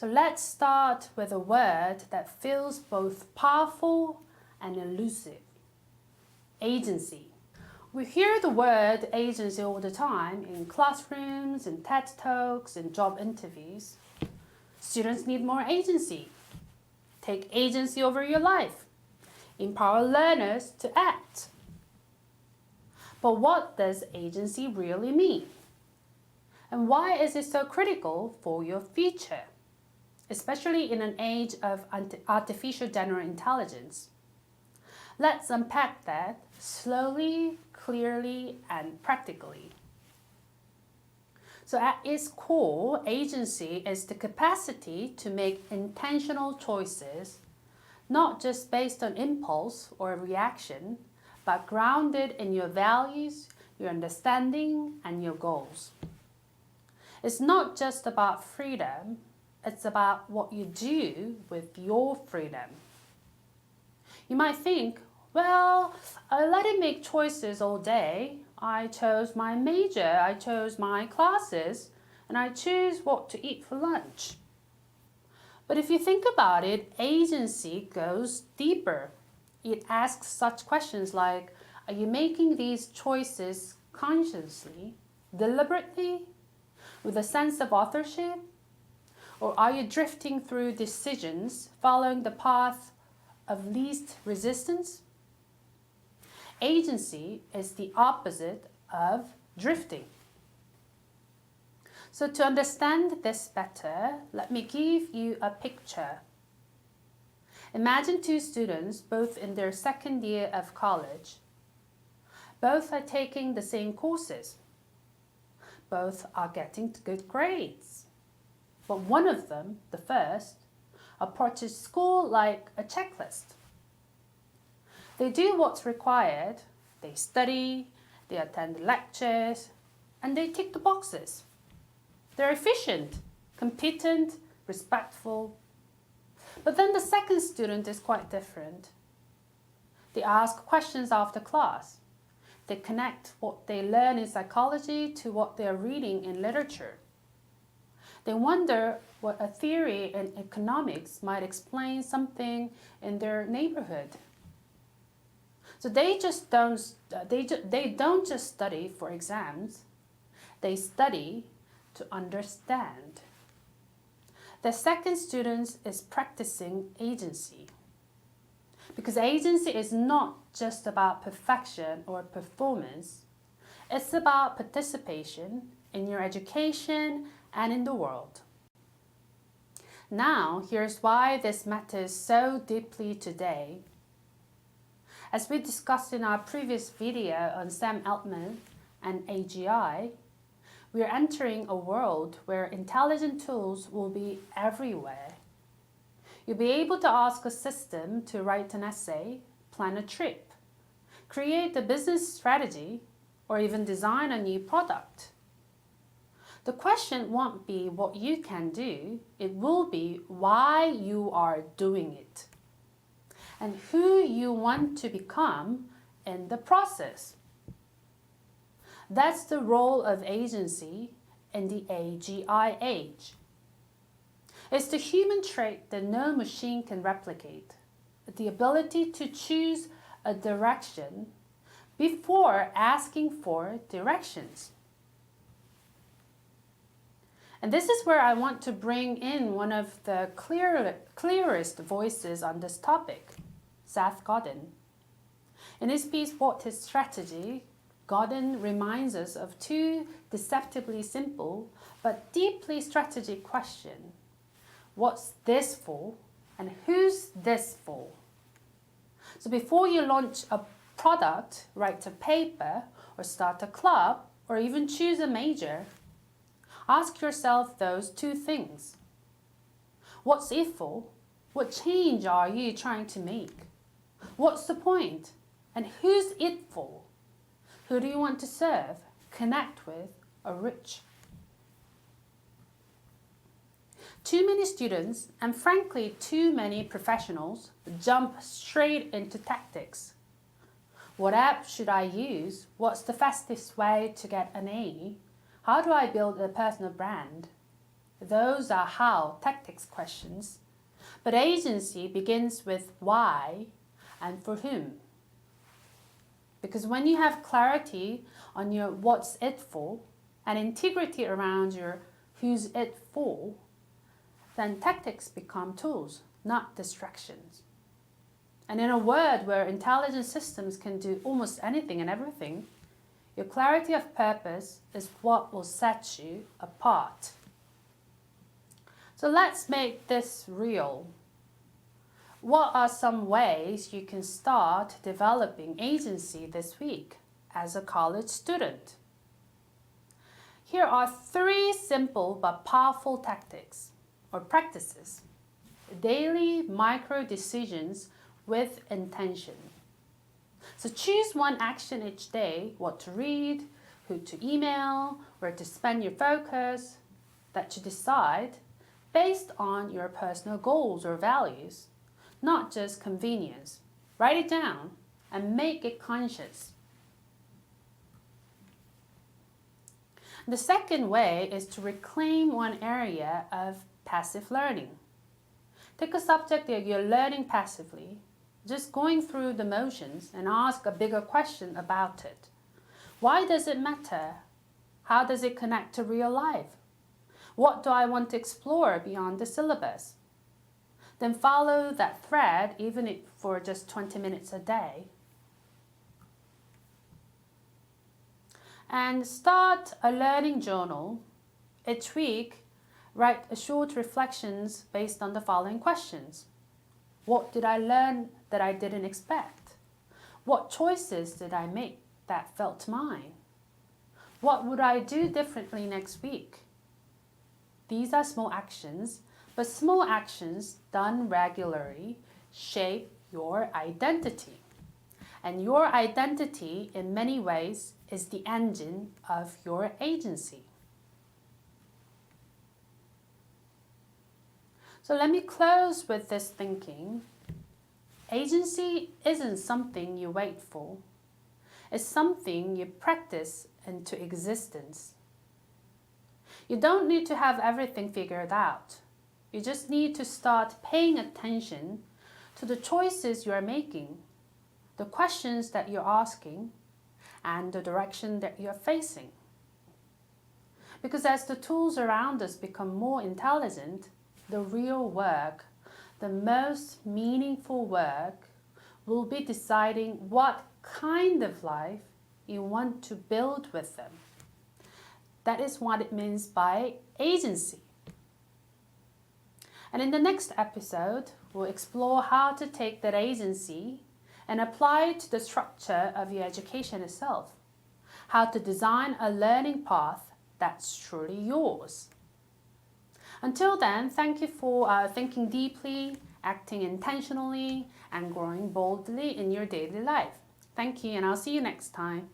So let's start with a word that feels both powerful and elusive. Agency. We hear the word agency all the time in classrooms, in TED Talks, in job interviews. Students need more agency. Take agency over your life. Empower learners to act. But what does agency really mean? And why is it so critical for your future, especially in an age of artificial general intelligence? Let's unpack that slowly, clearly, and practically. So at its core, agency is the capacity to make intentional choices, not just based on impulse or reaction, but grounded in your values, your understanding, and your goals. It's not just about freedom, it's about what you do with your freedom. You might think, well, I let it make choices all day. I chose my major, I chose my classes, and I choose what to eat for lunch. But if you think about it, agency goes deeper. It asks such questions like, are you making these choices consciously, deliberately, with a sense of authorship? Or are you drifting through decisions, following the path of least resistance? Agency is the opposite of drifting. So to understand this better, let me give you a picture. Imagine two students, both in their second year of college. Both are taking the same courses. Both are getting good grades. But one of them, the first, approaches school like a checklist. They do what's required, they study, they attend lectures, and they tick the boxes. They're efficient, competent, respectful. But then the second student is quite different. They ask questions after class. They connect what they learn in psychology to what they are reading in literature. They wonder what a theory in economics might explain something in their neighborhood. So they don't just study for exams. They study to understand. The second student is practicing agency. Because agency is not just about perfection or performance. It's about participation in your education and in the world. Now, here's why this matters so deeply today. As we discussed in our previous video on Sam Altman and AGI, we are entering a world where intelligent tools will be everywhere. You'll be able to ask a system to write an essay, plan a trip, create a business strategy, or even design a new product. The question won't be what you can do, it will be why you are doing it and who you want to become in the process. That's the role of agency in the AGI age. It's the human trait that no machine can replicate, the ability to choose a direction before asking for directions. And this is where I want to bring in one of the clearest voices on this topic, Seth Godin. In his piece, What is Strategy?, Godin reminds us of two deceptively simple but deeply strategic questions. What's this for? And who's this for? So before you launch a product, write a paper, or start a club, or even choose a major, ask yourself those two things. What's it for? What change are you trying to make? What's the point? And who's it for? Who do you want to serve, connect with, or reach? Too many students, and frankly too many professionals, jump straight into tactics. What app should I use? What's the fastest way to get an A? How do I build a personal brand? Those are how tactics questions. But agency begins with why and for whom. Because when you have clarity on your what's it for and integrity around your who's it for, then tactics become tools, not distractions. And in a world where intelligent systems can do almost anything and everything, your clarity of purpose is what will set you apart. So let's make this real. What are some ways you can start developing agency this week as a college student? Here are 3 simple but powerful tactics or practices. Daily micro decisions with intention. So choose one action each day, what to read, who to email, where to spend your focus, that you decide based on your personal goals or values, not just convenience. Write it down and make it conscious. The second way is to reclaim one area of passive learning. Take a subject that you're learning passively, just going through the motions, and ask a bigger question about it. Why does it matter? How does it connect to real life? What do I want to explore beyond the syllabus? Then follow that thread, even if for just 20 minutes a day. And start a learning journal. Each week, write a short reflections based on the following questions. What did I learn that I didn't expect? What choices did I make that felt mine? What would I do differently next week? These are small actions, but small actions done regularly shape your identity. And your identity, in many ways, is the engine of your agency. So let me close with this thinking. Agency isn't something you wait for. It's something you practice into existence. You don't need to have everything figured out. You just need to start paying attention to the choices you are making, the questions that you're asking, and the direction that you're facing. Because as the tools around us become more intelligent, the real work, the most meaningful work, will be deciding what kind of life you want to build with them. That is what it means by agency. And in the next episode, we'll explore how to take that agency and apply it to the structure of your education itself. How to design a learning path that's truly yours. Until then, thank you for thinking deeply, acting intentionally, and growing boldly in your daily life. Thank you, and I'll see you next time.